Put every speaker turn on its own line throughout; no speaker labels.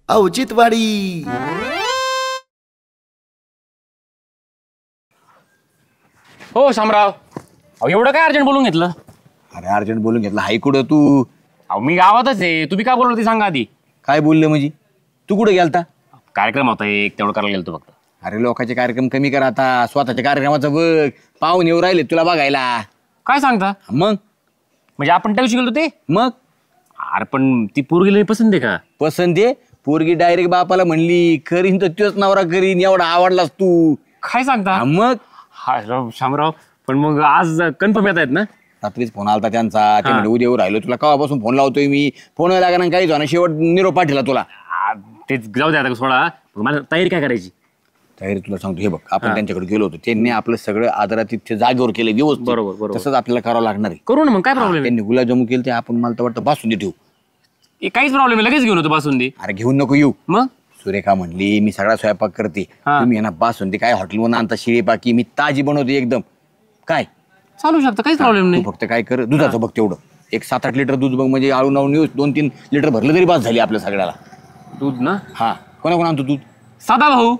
औचित्यवाडी.
हो शामराव, अहो एवढं काय अर्जंट बोलून घेतलं?
अरे अर्जंट बोलून घेतलं हाय कुठं तू?
अहो मी गावातच आहे. तुम्ही काय बोललो ते सांगा आधी.
काय बोलले म्हणजे? तू कुठे गेलता?
कार्यक्रम होता एक, तेवढं करायला गेलो फक्त.
अरे लोकांचे कार्यक्रम कमी कर आता, स्वतःच्या कार्यक्रमाचं बघ. पाहुणे येऊ राहिले तुला बघायला.
काय सांगता?
मग
म्हणजे आपण त्या दिवशी गेलो ते?
मग
अरे पण ती पोरगीला पसंत आहे का?
पसंत आहे. पोरगी डायरेक्ट बापाला म्हणली करीन तर तोच नवरा करीन, एवढा आवडलास तू.
काय सांगता?
मग
हा शामराव, पण मग आज कन्फर्म येत आहेत ना?
रात्रीच फोन आलता त्यांचा. ते म्हणजे उद्या येऊ राहिलो. तुला केव्हापासून फोन लावतोय मी. फोन लागणार काही झालं, शेवट निरोप पाठवला तुला.
तेच जाऊ द्या आता सोडा. मला तयारी काय करायची?
तयारी तुला सांगतो. हे बघ, आपण त्यांच्याकडे गेलो होतो, त्यांनी आपलं सगळं आदरातिथ्य जागेवर केलं व्यवस्थित.
बरोबर.
तसंच आपल्याला करावं लागणार आहे.
करू ना मग, काय प्रॉब्लेम?
त्यांनी गुलाबजामू केले ते आपण, मला तर वाटतं बासुंदी ठेवू.
काहीच प्रॉब्लेम लगेच घेऊन होतो बासुंदी.
अरे घेऊन नको येऊ.
मग
सुरेखा म्हणली मी सगळा स्वयंपाक करते, तुम्ही ना बासुंदी काय हॉटेलमधून आणता शिळी पाकी, मी ताजी बनवते एकदम. काय
चालू शकतं, काहीच प्रॉब्लेम नाही.
फक्त काय कर, दुधाचं बघ तेवढं. एक 7-8 लिटर दूध बघ, म्हणजे आळू नावून येऊ. 2-3 लिटर भरलं तरी बास झाली आपल्या सगळ्याला.
दूध ना?
हा, कोणा आणतो दूध?
साधा भाऊ.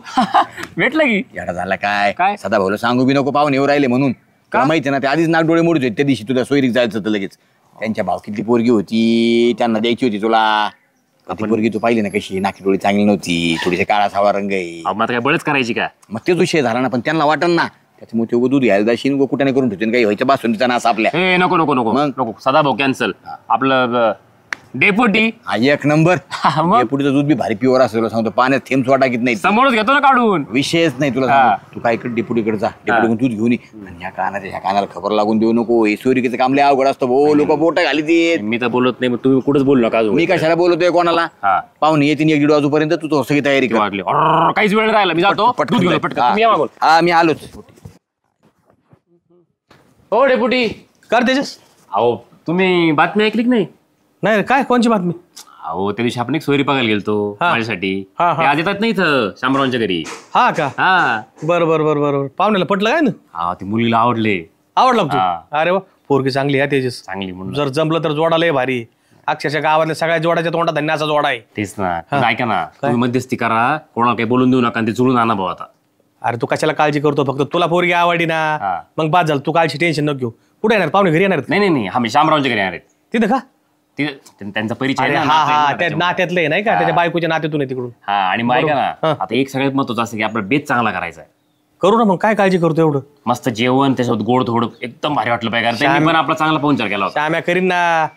भेटलं की?
याडा झाला काय?
काय?
सदा भाऊला सांगू बी नको, पाहुणे येऊ राहिले म्हणून. का माहिती ना, ते आधीच नाक डोळे मोडत होते त्या दिवशी. तुला सोयरीक जायचं होतं लगेच. त्यांच्या भावकीतली पोरगी होती, त्यांना द्यायची होती तुला. ती पोरगी तू पाहिली ना कशी, नाकी डोळी चांगली नव्हती, थोडीशी काळा सावळा रंग आहे.
मग काय बळच करायची का?
मग तेच विषय झाला ना. पण त्यांना वाटन ना, त्याच्यामुळे ते दूध घ्यायला जाशील, कुठे नाही करून ठेवतील काही व्हायचं बासुंदीचा नास आपल्या.
हे नको नको नको नको, सदा भाऊ कॅन्सल. आपलं डेपुटी
एक नंबर. डेपुटीचं दूध बी भारी प्युअर असं सांगतो, पाण्यात थेंब सोडा घेत नाही.
समोरच घेतो ना काढून,
विषयच नाही. तुला सांगतो, तू काय कर, डेपुटीकडे जा, डेपुटीकडून दूध घेऊन ये. आणि ह्या कानाला खबर लागून देऊ नको. हे सोयरीकीचं काम लय अवघड असतं भाऊ, लोक बोट घाली देत.
मी तर बोलत नाही, मग तुम्ही कुठंच बोलू नका.
मी कशाला बोलतोय कोणाला? पाहुणे येतील 1-1:30 वाजूपर्यंत, तू सगळी तयारी कर.
काहीच वेळ राहिला, मी जातो.
हा मी आलोच.
हो डेपुटी.
कर तेजस.
अहो तुम्ही बातमी ऐकली की नाही?
नाही काय, कोणची बातमी?
अहो त्या दिवशी आपण एक सोयरी बघायला गेलतो माझ्यासाठी.
हा.
ते आज येतात नाही इथं शामरावांच्या घरी.
हा का?
हा
बरोबर. पाहुण्याला पटलं काय ना?
हा, ती मुलीला आवडले.
आवडला तू? अरे वा, पोरगी चांगली आहे तेजस.
चांगली म्हणून
जर जमलं तर जोडा लय भारी. अक्षरशः गावातल्या सगळ्या जोडाच्या तोंडात धन्याचा जोडा आहे.
तेच ना. तुम्ही ऐका ना, तुम्ही मध्यस्थी करा, कोणाला काही बोलून देऊ नका, ते जुळून आणा भाऊ आता.
अरे तू कशाला काळजी करतो? फक्त तुला पोरगी आवडली ना, मग बाद झालं. तू काळजी टेन्शन नको घेऊ. कुठे येणार पाहुणे? घरी येणार?
नाही हा, मी शामरावांच्या घरी येणार आहेत.
तिथं का?
त्यांचा परिचय आहे ना,
हा, त्या नात्यातलं आहे नाही का? त्याच्या बायकोच्या नात्यातून आहे तिकडून.
हा. आणि मग ऐका ना, आता एक सगळ्यात महत्वाचं असं की आपला बेत चांगला करायचा आहे.
करू ना मग, काय काळजी करतो एवढं?
मस्त जेवण, त्याच्यासोबत गोड थोडं एकदम भारी वाटलं पाहिजे. कारण त्यांनी पण आपला चांगला पाहुणचार केला होता.
श्याम्या करीन ना.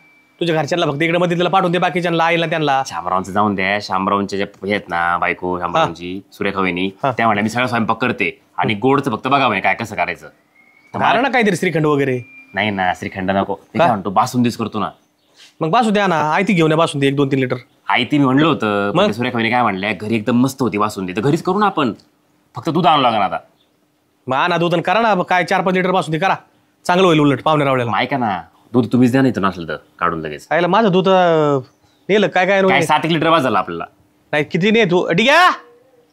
तुझ्या घरच्यांना फक्त इकडे मध्ये तिला पाठवून दे, बाकीच्यांना आईला त्यांना.
शामरावांचं जाऊन द्या. शामरावांच्या ज्या हे आहेत ना बायको, शामरावांची सुरेखा वहिनी, त्या म्हणल्या मी सगळं स्वयंपाक करते आणि गोडचं फक्त बघावं काय कसं करायचं.
घाला ना काहीतरी श्रीखंड वगैरे.
नाही ना, श्रीखंड नको. मी काय म्हणतो, बासुंदीच करतो ना.
मग बासुंदी आणा, आयती घेऊन या बासुंदी 1-2-3 लिटर.
आयती मी म्हणलं होतं, मग सुरेखा वहिनी काय म्हणल्या, घरी एकदम मस्त होती बासुंदी, तर घरीच करू ना आपण. फक्त दूध आणावं लागणार आता.
मग आणा दूध आणि करा ना, काय 4-5 लिटर बासुंदी करा, चांगलं होईल उलट पाहुणे रावल्याला.
ऐका ना, दूध तुम्हीच द्या, नाही तर नसेल तर काढून लगेच.
आयला माझं दूध नेलं काय
7 लिटर वाज झालं आपल्याला. नाही
किती नाही तू डिग्या.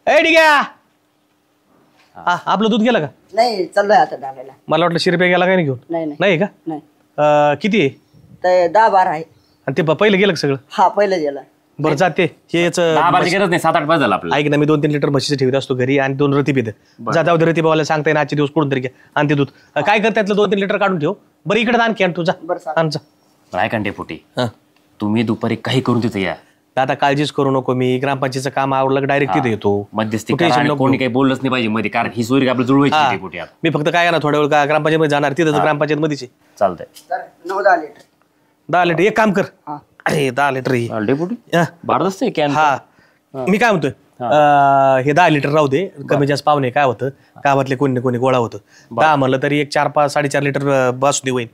ए डिग्या, आपलं दूध गेलं का?
नाही, चाललोय आता डाब्याला.
मला वाटलं शिरप्या गेला काय नाही घेऊन. नाही का?
नाही.
किती आहे?
10-12 आहे.
आणि ते पहिलं गेलं का सगळं?
हा, पहिलं गेलं.
बरं जाते हेच
10-12 गरज नाही, 7-8 वाज झालं आपलं.
ऐक ना, मी 2-3 लिटर म्हशीचं ठेवत असतो घरी आणि 2 रती पिते. जाता रती बाबाला सांगता येईल आजचे दिवस कुठून तरी घ्या आणि ते दूध काय कर, त्यातलं 2-3 लिटर काढून ठेव. बरं इकडे आणखी आण तुझा.
ऐका डेपुटी, तुम्ही दुपारी काही करून तिथे या.
आता काळजीच करू नको. मी ग्रामपंचायतचं काम आवडलं डायरेक्ट तिथे येतो.
मध्यस्थी कोणी काही बोललंच नाही पाहिजे मध्ये, कारण ही सोयरी आपल्याला जुळवायची डेपुटी.
मी फक्त काय ना थोड्या वेळ ग्रामपंचायत मध्ये जाणार, तिथं ग्रामपंचायत मध्येच
चालतंय.
9-10 लिटर.
10 लिटर एक काम कर. अरे 10 लिटर
डेपुटी भारत असते.
हा मी काय म्हणतोय, हे 10 लिटर राहू दे. कमी जास्त पाहुणे काय होतं, गावातले कोणी गोळा होतं. 10 म्हणलं तरी एक 4-5-4.5 लिटर बासुंदी होईल.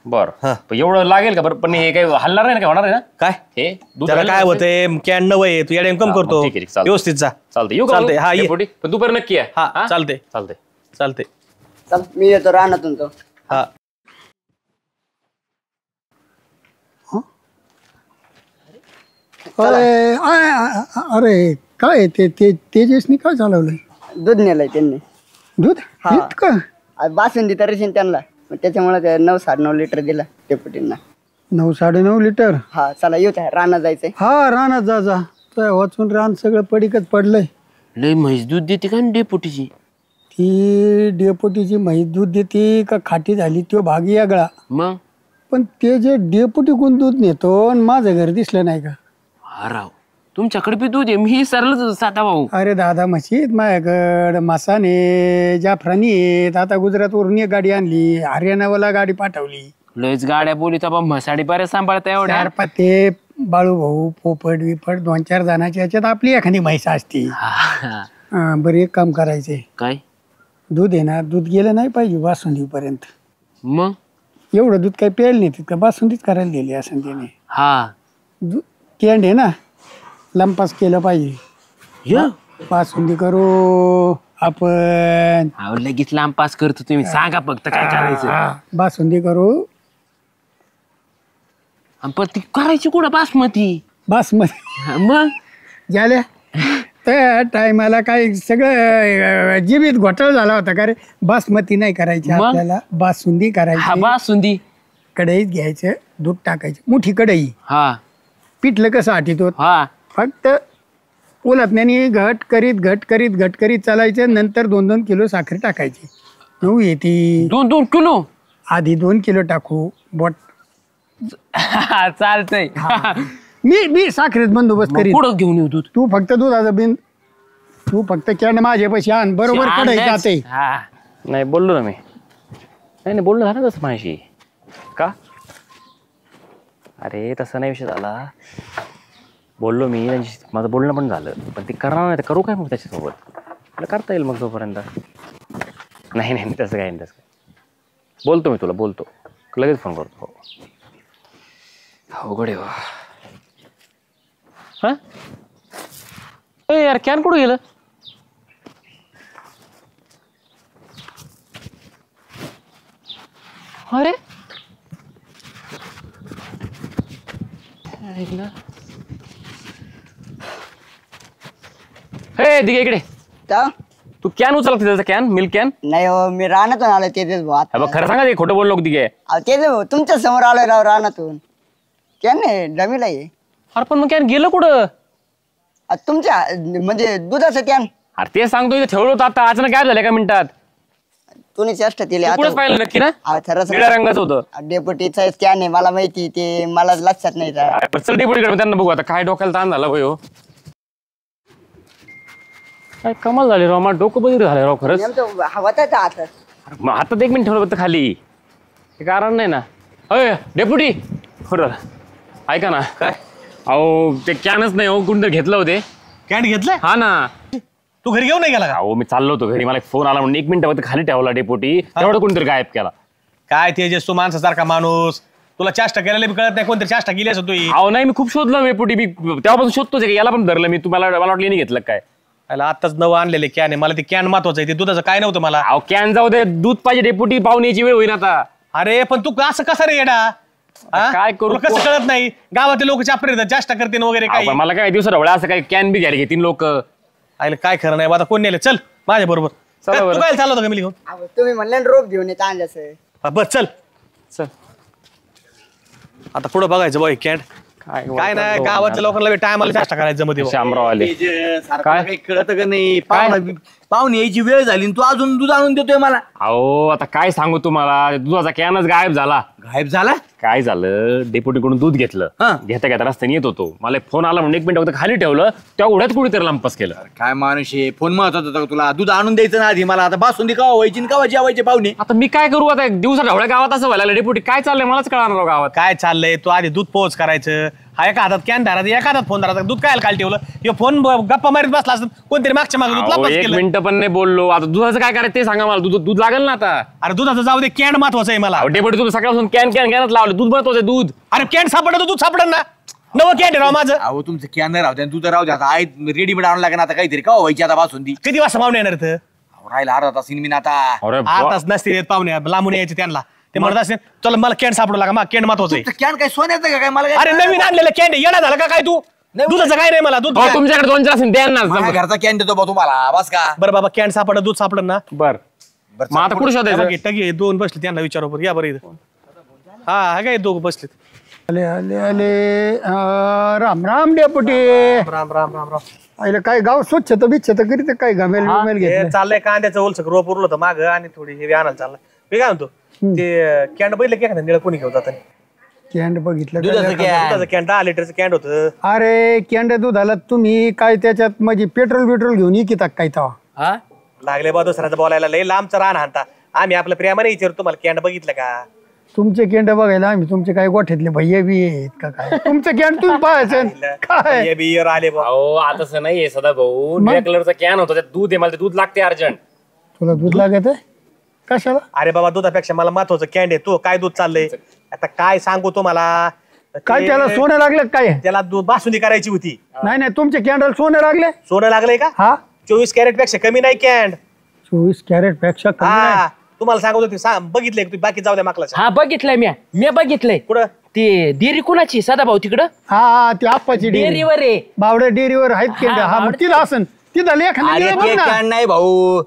बरं, एवढं लागेल का? बरं, पण हे काही हलणार नाही ना, काय होणार आहे ना?
काय
हे
त्याला काय होतंय, कॅन नवय तू याडे कम करतो. व्यवस्थित जा.
चालतंय. हा डेपुटी, पण दुपारी नक्की आहे.
हा चालतंय.
चल, मी येतो रानातून तो.
हा
अरे काय ते तेजसनी काय चालवलंय?
दूध नेलंय त्यांनी.
दूध इतकं?
बासुंदी तर त्यांना, त्याच्यामुळे 9-9.5 लिटर दिला डेपुटींना.
9-9.5 लिटर?
हा, चला येऊ त्या रानात जायचंय.
हा रानात जा. वाचून रान सगळं पडीकच पडलंय.
लय म्हैस दूध देते का डेपुटीची?
ती डेपुटीची म्हैस दूध देते का खाटी झाली तो भाग वेगळा.
मग
पण ते जे डेपुटी कोण दूध नेतो आणि माझं घर दिसलं नाही का?
हा राव, तुमच्याकडे बी दूध आहे. मी सरळच साधा भाऊ.
अरे दादा म्हशीत माझ्याकडं मसाने जाफरानी आहेत. आता गुजरातवरून एक गाडी आणली, हरियाणावाला गाडी पाठवली.
लयच गाड्या बोलीचा बा म्हसाडी बऱ्याच सांभाळता एवढ्या.
चार पाते बाळू भाऊ पोपट विपट 2-4 जणांच्या याच्यात आपली एखादी म्हैस असते. बरं एक काम करायचे,
काय
दूध आहे ना, दूध गेलं नाही पाहिजे बासुंदीपर्यंत.
मग?
एवढं दूध काही प्यायला नाही तितकं, बासुंदीच करायला दिली असं त्याने.
हा
दूध केंड आहे ना, लंपास केलं पाहिजे. बासुंदी करू आपण.
अहो, लगेच लांब पास करतो. तुम्ही सांगा फक्त काय करायचं.
बासुंदी करू.
आणि पण ती करायची कुठं बासमती?
बासमती
मग
झाल्या त्या टायमाला काय सगळं जीवित घोटाळा झाला होता का रे. बासमती नाही करायची
मग?
आपल्याला, बासुंदी
हा
करायची.
बासुंदी.
कढईत घ्यायचं, दूध टाकायचं, मोठी कढई.
हा
पिठलं कसं आठीतो,
हा
फक्त उलटण्याने घट करीत चालायचं. नंतर 2-2 किलो साखर टाकायची. 9 येते.
2 किलो?
आधी 2 किलो टाकू बोट.
चालतंय.
मी साखरेत बंदोबस्त करीन.
पुढं घेऊन येऊ दूध.
तू फक्त दुधाचं बिन, तू फक्त कॅन माझे पैसे आण. बरोबर कढई जाते.
हा नाही बोललो ना मी. नाही बोललो झालं तसं माझी का? अरे तसं नाही विषय झाला. बोललो मी, माझं बोलणं पण झालं. पण ते करणार नाही तर करू काय मग त्याच्यासोबत? मला करता येईल मग तोपर्यंत. नाही तसं काय नाही. तसं काय बोलतो मी तुला, बोलतो लगेच फोन करतो. हो गडे वा. हा यार कॅन कुठं गेलं? अरे हे दिघे इकडे. तू कॅन उचलला त्याचा कॅन, मिल्क कॅन?
नाही हो, मी रानातून आलो तेच भाऊ.
बघ खरं सांगा, ते खोटं बोललो दिघे.
तेच भाऊ, तुमच्या समोर आलोय राव रानातून. कॅन नाही डमीला आहे.
अरे पण मग कॅन गेलं कुठं?
तुमच्या म्हणजे दुधाचं कॅन.
अरे ते सांगतो, इथे ठेवलं होतं आता, अचानक काय झालं एका मिनिटात.
तुम्ही चेष्टा केली.
पुढेच पाहिलं नक्की ना? निळ्या रंगाचं होतं.
डेप्युटीचा कॅन आहे, मला माहिती. ते मला लक्षात नाही.
चल डेपुटीकडे त्यांना बघू आता. काय डोक्याला ताण झाला भाई हो. काय कमाल झाली राव, मला डोकं बदल झालं राव खरंच. मग हातात 1 मिनिट ठेवलं फक्त खाली, हे कारण नाही ना. अय डेपुटी, बरं ऐका ना. काय? अहो ते कॅनच नाही हो, कुणीतरी घेतलं होते.
कॅन घेतलंय?
हा ना.
तू घरी घेऊन नाही गेला का?
अहो मी चाललो होतो घरी, मला फोन आला म्हणून 1 मिनिट फक्त खाली ठेवला डेपुटी. तेवढं कोणतरी गायब केला.
काय तेजस, तू माणसासारखा माणूस, तुला चाष्टा केलेला बी कळत नाही. कोणतरी चाष्टा केली असं तू?
अहो नाही, मी खूप शोधलं डेपुटी. मी तेव्हापासून शोधतोच याला पण धरलं मी. तुम्हाला मला वाटलं नाही घेतलं काय.
आताच नवं आणलेले कॅन आहे. मला ते कॅन महत्वाचं आहे. ते दुधाचं काय नव्हतं मला.
अहो कॅन जाऊ दे, दूध पाहिजे डेपुटी. पाहुण्याची वेळ होईल आता.
अरे पण तू असं कसं रे येडा?
काय करू?
तुला कसं कळत नाही? गावातले लोक चापरे चाष्टा करते वगैरे काय?
मला काय दिवसा ढवळ्या असं काय कॅन बी घ्यायला घेतील लोक.
आयला काय खरं नाही. आता कोण नेले? चल माझ्या बरोबर. तू काय चाललं होतं का मी घेऊन?
तुम्ही म्हणले रोप घेऊन येत आणल्याचं.
बस चल
चल.
आता पुढे बघायचं बाई कॅन काय नाही. गावातल्या लोकांना टायमाला चाष्टा करायचं मध्ये.
शामराव आले.
काय काही कळत का नाही? पाहुणे यायची वेळ झाली, तू अजून दूध आणून देतोय मला.
अहो आता काय सांगू तुम्हाला, दुधाचा कॅनच गायब झाला.
गायब झाला?
काय झालं, डेपुटीकडून दूध घेतलं. घेता घेता रस्त्याने येत होतो, मला फोन आला म्हणून 1 मिनिट फक्त खाली ठेवलं. त्या उड्यात कुठेतरी लंपास केलं.
काय माणूस आहे, फोन महत्वाचा होता का तुला? दूध आणून द्यायचं ना आधी मला. आता बासुंदी कवा व्हायची कवा जेवायचे पाहुणे?
आता मी काय करू? आता दिवसा ढवळ्या गावात असं व्हायला डेपुटी. काय चाललंय मलाच कळणार गावात.
काय चाललंय? तू आधी दूध पोहोच करायचं. हा एका हातात कॅन धरायचा, एका हातात फोन धरायचा. दूध काय खाली ठेवलं? हे फोन गप्पा मारीत बसला असत, कोणतरी मागच्या मागे दूध लंपास
1
केलं.
मिनिट पण नाही बोललो. आता दुधाचं काय करायचं ते सांगा मला. दूध लागेल ना आता.
अरे दुधाचं जाऊ दे, कॅन महत्वाचं आहे मला.
डेपुटी तुम्ही सकाळपासून कॅनच लावलं. दूध महत्वाचं आहे. दूध.
अरे कॅन सापडलं, दूध सापडलं ना. नवं कॅन राव माझं.
अहो तुमचं कॅन राहू द्या, दूध राहू द्या. आता रेडीमेड आणून लागेल आता काहीतरी. कवा व्हायची आता बासुंदी?
किती वाजता पाहुणे येणार इथं?
राहिला अर्धा तास मी आता.
अरे
आताच नसतील पाहुणे, लांबून यायचे त्यांना. ते म्हणत असेल चल मला कॅन सापडू लागा, मग कॅन महत्वाचं आहे.
कॅन काय सोन्याचं का काय? मला
अरे नवीन आणलेलं कॅन येणार झालं का काय तू? दुधाचं काय नाही मला दूध.
तुमच्याकडे 2-4 असेल द्या ना.
घरचा कॅन देतो बा तुम्हाला, बस का?
बरं बाबा कॅन सापडलं, दूध सापडलं ना.
बर मग आता कुठे शोधायचं?
टगी 2 बसले, त्यांना विचारू. या बरं इथं. हा काय 2 बसलेत.
आले आले आले राम राम डेपुटी.
राम राम राम राम.
आईला काय गाव स्वच्छता बिच्छता करीत काय गमेल बिमेल
हे
घेतलं.
चाललंय कांद्याचं ओलसक रोप उरलं होतं माग आणि थोडी हे आणायला चाललंय. मी काय म्हणतो ते कॅन्ड बैल की निळ कोणी घेऊन जात
कॅन्ड बघितलं का?
दुधाचं कॅन.
कॅन्ड 10 लिटरचं कॅन्ड होतं.
अरे कॅन्ड दुधाला तुम्ही काय त्याच्यात म्हणजे पेट्रोल घेऊन इकिता काय तेव्हा?
लागले बा दुसऱ्याचं बोलायला लय लांबचं रान हाणता. आम्ही आपल्या प्रेमाने विचारतो तुम्हाला कॅन्ड बघितलं का?
तुमचे केंड बघायला आम्ही तुमचे काय गोठ्यातले भैया बी आहेत का काय? तुमचं कॅन्ड तुम्ही पाहायचं काय?
हे बियर आले बा.
अहो आता तसं नाहीये सदा भाऊ. निळ्या कलरचा कॅन होता त्यात दूध आहे. मला ते दूध लागते अर्जंट.
तुला दूध लागत आहे कशाला?
अरे बाबा दुधापेक्षा मला महत्वाचं कॅन्ड आहे. तो काय दूध चाललंय आता काय सांगू तुम्हाला?
काय त्याला सोनं लागलं काय?
त्याला दूध बासुंदी करायची होती.
नाही तुमच्या कॅन्डल सोनं लागले.
सोनं लागलंय का?
हा
24 कॅरेट पेक्षा कमी नाही कॅन्ड.
24 कॅरेट पेक्षा कमी नाही.
हा तुम्हाला सांगत होते बघितलंय का? बाकी जाऊ द्या माकला.
हा बघितलंय मी बघितलंय.
कुठं?
ते डेअरी कोणाची सदा भाऊ तिकडं
हा ती आप्पाची डेअरी
डेअरीवर आहे.
बावड्या डेअरीवर आहेत केंड. हा मग तिला असन तिथं
अरे ते कॅन नाही भाऊ,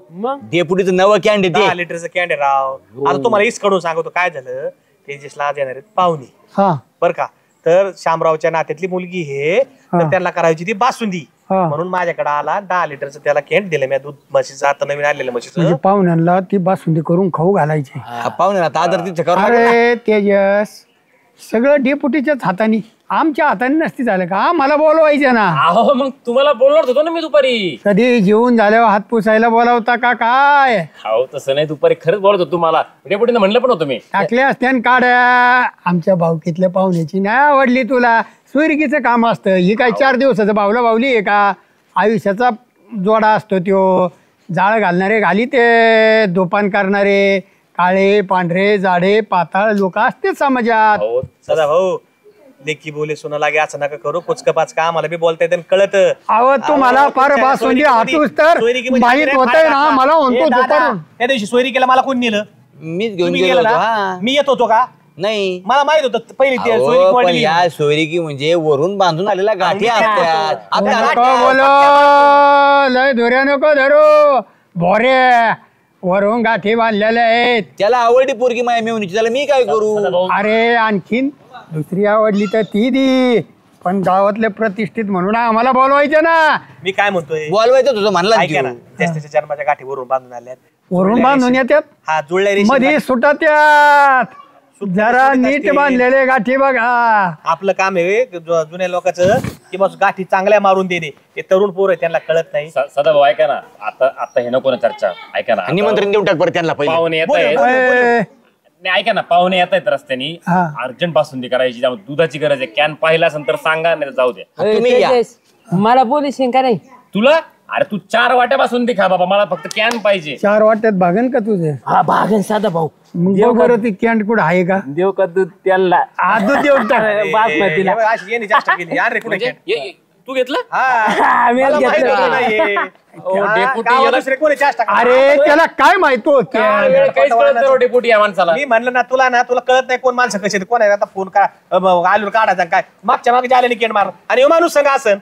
डेपुटीचं नवं कॅन आहे
10
ते.
लिटरचं कॅन्ड आहे राव. आता तुम्हाला इस कडून सांगतो काय झालं. तेजसला आज येणार आहेत पाहुणे
हा
बर का. तर शामरावच्या नात्यातली मुलगी हे तर त्यांना करायची ती बासुंदी.
हा.
म्हणून माझ्याकडे आला 10 लिटरचं त्याला कॅन्ड दिलं मी दूध म्हशीचं आता नवीन आलेलं म्हशीचं.
म्हणजे पाहुण्यांना ती बासुंदी करून खाऊ घालायची.
पाहुणे आता आदर तिथे करू नका.
अरे तेजस सगळं डेपुटीच्याच हाताने आमच्या हाताने नसती झालं का? मला बोलवायचं ना.
अहो मग तुम्हाला बोलणार होतो ना मी दुपारी.
कधी जेवून झाल्यावर हात पुसायला बोलावता का काय?
अहो तसं नाही, दुपारी खरंच बोलत होतो तुम्हाला. डेपुटीनं म्हणलं पण होतं मी.
टाकले असत्यान काड्या. आमच्या भावकीतल्या पाहुण्याची नाही आवडली तुला. सुरगीचं काम असतं. ही काय 4 दिवसाचं बावली आहे का? आयुष्याचा जोडा असतो त्यो. जाळ घालणारे घाली ते दोपान करणारे काळे पांढरे जाडे पाताळ लोक असते समाजात.
अहो
सदा भाऊ लेकी बोले सोना लागे असं नका करू. कुचक पाचका आम्हाला बी बोलता येतं कळत.
अहो तुम्हाला फार बासुंदी हातूस तर माहित होतंय ना. मला म्हणतो दुपारून
त्या दिवशी सोयरी केला मला कोण नेलं?
मीच घेऊन
तुम्ही
गेलो
गेला
होतो.
ना?
हा.
मी येत होतो का?
नाही
मला माहित होतं पहिली ती
अहो,
सोयरी
पण
कोंडली.
या सोयरीकी म्हणजे वरून बांधून आलेल्या गाठी असतात. आपल्या
नको
गाठी-
बोलो लय धुऱ्या नको धरू भोरे. वरून गाठी बांधलेल्या आहेत.
त्याला आवडली पोरगी माया मेवणीची, त्याला मी काय करू?
अरे आणखीन दुसरी आवडली तर ती दी. पण गावातले प्रतिष्ठित म्हणून आम्हाला बोलवायचं ना.
मी काय म्हणतोय
बोलवायचं तुझं म्हणला
ऐका ना. त्याच्या जन्माच्या गाठी वरून बांधून आल्यात.
वरून बांधून येतात
हा जुळल्या रेषेत
मध्ये सुटा त्यात. जरा
सुटत
नीट
असते.
बांधलेले गाठी बघा.
आपलं काम आहे जुन्या लोकांचं की बस गाठी चांगल्या मारून देणे. ते तरुण पोर आहे त्यांना कळत नाही.
सदा भाऊ ऐका ना. आता हे नको ना चर्चा. ऐका ना.
निमंत्रण देऊन टाक बरं त्यांना पहिले.
पाहुणे येत
बोल,
आहेत.
बोल.
ए,
नाही ऐका ना, पाहुणे येत आहेत रस्त्याने.
हा.
अर्जंट बासुंदी करायची, त्यामुळे दुधाची गरज आहे. कॅन पाहिला असेल तर सांगा, नाही तर जाऊ द्या.
तुम्ही या.
तेजस, मला बोलीशील का नाही?
तुला अरे तू 4 वाट्या बासुंदी खा बाबा, मला फक्त कॅन पाहिजे.
4 वाट्यात भागन का तुझे?
हा भागन साधा भाऊ.
मग बघ बरं ती कॅन्ड कुठं आहे का?
देव का दूध त्याला
आदू देऊन टाक.
बासमतीला.
हे अशी येणे जास्त केली. यार रे कुठे
म्हणजे तू घेतलं?
हा.
मी
मला माहित
घेतलं.
होतं नाहीये. हा,
डेपुटी
गावात
याला-
दुसरे कोणी जास्त का?
अरे त्याला काय माहितो
काहीच कळत नाही डेपुटी या माणसाला.
मी म्हणलं ना तुला कळत नाही कोण माणसं कशी आहेत, कोण आहे. आता फोन का आलूर काढायचा काय मागच्या मागे आले केन मार आणि ह्यो माणूस संग असन.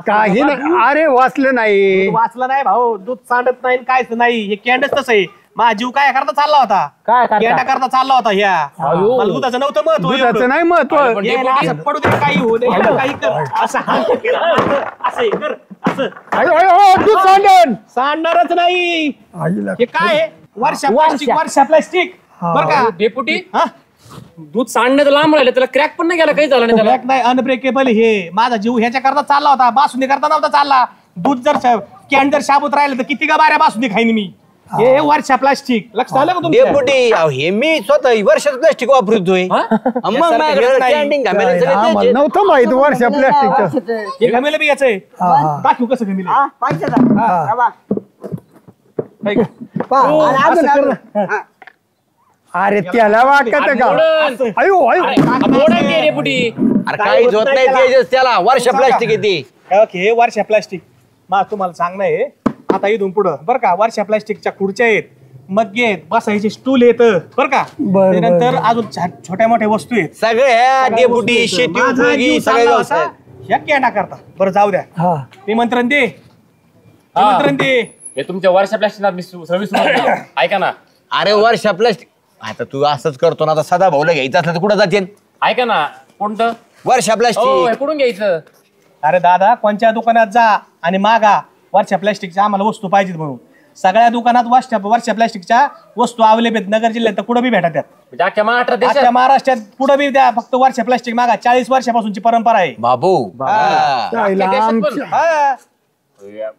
काही नाही. अरे वाचलं नाही.
वाचला नाही भाऊ. दूध सांडत नाही कायच नाही. हे कॅन्डच तसं आहे. माझा जीव काय करता चालला होता?
काय करता?
कॅन्डा करता चालला होता ह्या. मला दुधाचं नव्हतं महत्व एवढं.
दुधाचं नाही महत्व.
पण
हे ना, असं पडू दे काही होऊ दे याला काही कर असं हात केला, असं हे कर असं
अयो, अयो, दूध सांडण.
सांडणारच नाही.
आईला
हे काय वर्षा प्लास्टिक बर का?
डेपुटी
हा?
दूध सांडण्याचं लांब राहिलं, त्याला क्रॅक पण नाही गेला, काही झालं नाही त्याला.
Black नाही अनब्रेकेबल. हे माझा जीव ह्याच्या करता चालला होता. बासुंदी करता नव्हता चालला. दूध जर कॅन जर शाबूत राहिलं तर किती का बाऱ्या बासुंदी खाईन मी. हे वर्षा प्लास्टिक लक्ष आलं का तुमच्या?
डेपुटी अहो, हे मी स्वतः वर्षात प्लास्टिक वापरतोय. मग माझ्याकडे
नाही.
कॅन्टीन घालायला सगळं
आम्हाला
त्याचे.
नव्हतं माहित वर्ष प्लॅस्टिकचं.
हे घमेलं बी याचंय.
हा.
दाखवू कसं घमेलं.
अरे त्याला वाटत का?
मोडन.
अयो अयो.
मोडन ते डेपुटी.
अरे काहीच होत नाही तेजस त्याला. वर्ष प्लास्टिक येते.
हे वर्षा प्लास्टिक मा तुम्हाला सांगणं आहे आता इथून पुढं बरं का. वर्षा प्लास्टिकच्या खुर्च्या आहेत, मग्गे आहेत, बसायचे स्टूल येत बरं का.
बरं,
त्यानंतर अजून छोट्या मोठ्या वस्तू आहेत.
सगळे ह्या डेपुटी शेती
माझा
उपयोगी
जीव
सगळे
चालला
व्यवसाय.
होता. ह्या कॅन्डा करता. बरं जाऊ द्या.
हा.
निमंत्रण दे. निमंत्रण दे.
हे तुमच्या वर्षा प्लॅस्टिक मी सर्व्हिस ऐका ना.
अरे वर्ष प्लास्टिक आता तू असंच करतो ना, आता सदा भाऊला घ्यायचं असलं तर कुठं जाते
ऐका ना कोणतं
वर्षा
हो
प्लास्टिक
कुठून घ्यायचं
अरे दादा कोणत्या दुकानात जा आणि मागा वर्षा प्लॅस्टिकच्या आम्हाला वस्तू पाहिजेत म्हणून. सगळ्या दुकानात वर्षा प्लॅस्टिकच्या वस्तू अवेलेबल नगर जिल्ह्यात तर कुठं बी भेटतात.
म्हणजे अख्ख्या महाराष्ट्रात देशात
अख्ख्या महाराष्ट्रात कुठं बी द्या, फक्त वर्षा प्लॅस्टिक मागा. 40 वर्षापासूनची परंपरा आहे.
बाबू हा.
त्याला
देशात पण?
आमच्या-
हा.
बरं,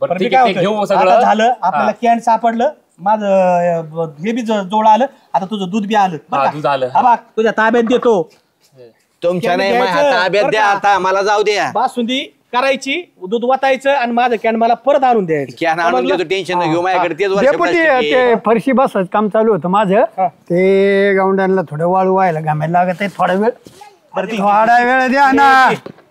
पण मी
ठीक
काय
आहे, ते
होतं,
घेऊ
आता
सगळं
झालं आपल्याला कॅन सापडलं, माझं हे बी जोड आलं, आता तुझं दूध बी आलं बरं
हा,
का?
दूध आलं.
हा बघ, तुझ्या ताब्यात देतो.
तुमच्या नाही
घ्यायचं,
माझ्या ताब्यात
बरं
द्या,
का?
आता मला जाऊ द्या.
बासुंदी करायची, दूध वतायचं आणि माझं कॅन मला परत आणून द्यायचं.
कॅन आणून देतो, टेन्शन न घेऊ. माझ्याकडे तेच वर्षा
डेपुटी
प्लास्टिक
ते
आहे.
फरशी बसायचं काम चालू होतं माझं. ते गावंड्यांना थोडं वाळू व्हायला घामायला लागत आहे. थोडा वेळ थोडा वेळ द्या ना.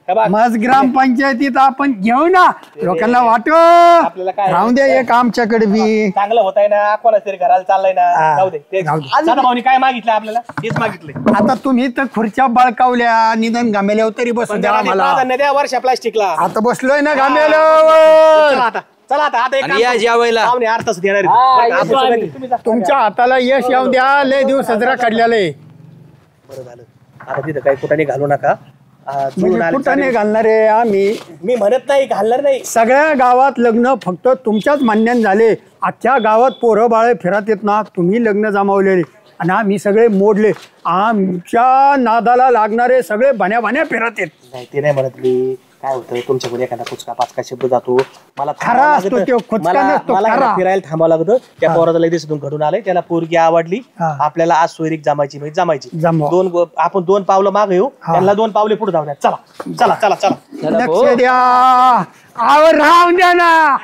हे बघ.
मग ग्रामपंचायतीत आपण घेऊ ना, लोकांना वाटो.
आपल्याला काय
राहून द्या एक आमच्याकडे बी.
चांगलं होत आहे ना, कोणाच तरी घराला चाललंय ना.
हा.
जाऊ दे ते
जाऊ दे.
दादा भाऊनी काय मागितलं आपल्याला, तेच मागितलंय.
आता तुम्ही तर खुर्च्या बळकावल्या, निधन घामेल्यावर तरी बसून
पण
द्या
त्याला ते
आम्हाला.
प्राधान्य द्या वर्षा प्लास्टिकला.
आता बसलोय ना
चला
घामेल्यावर.
आता आता एक
आणि
काम
या
करू.
जेवायला.
पाहुणे अर्धच देणार आहेत.
हा,
बरं का?
येतो
आपण
आम्ही.
सगळे- तुम्ही जा.
तुमच्या हाताला यश येऊन द्या. लय दिवस सजरा काढलेला आहे.
बरं झालं. आता तिथं काही कुठाने घालू नका. जुळून
म्हणजे
आले
कुठं नाही
चालेल.
घालणारे आम्ही.
मी म्हणत नाही घालणार नाही.
सगळ्या गावात लग्न फक्त तुमच्याच म्हणण्यान झाले. अख्ख्या गावात पोरं बाळे फिरत येत ना, तुम्ही लग्न जमावलेले आणि आम्ही सगळे मोडले. आमच्या नादाला लागणारे सगळे भण्या फिरत येत.
नाही ते नाही म्हणत मी. काय होतं तुमच्याकडे एखादा कुचका पाचका शब्द जातो, मला
खरा
थांबावं
असतो
लागतं.
त्यो, कुचका
मला
नसतो,
मला
खरा.
फिरायला थांबावं लागतं. त्या पोराला लगेच घडून आलंय, त्याला पोरगी आवडली.
हा.
आपल्याला आज सोयरीक जमायची म्हणजे जमायची.
जमवा.
आपण 2 पावलं मागे येऊ, त्यांना 2 पावले पुढे जाऊया. चला चला चला चला.
लक्ष द्या. आवर राहून द्या ना.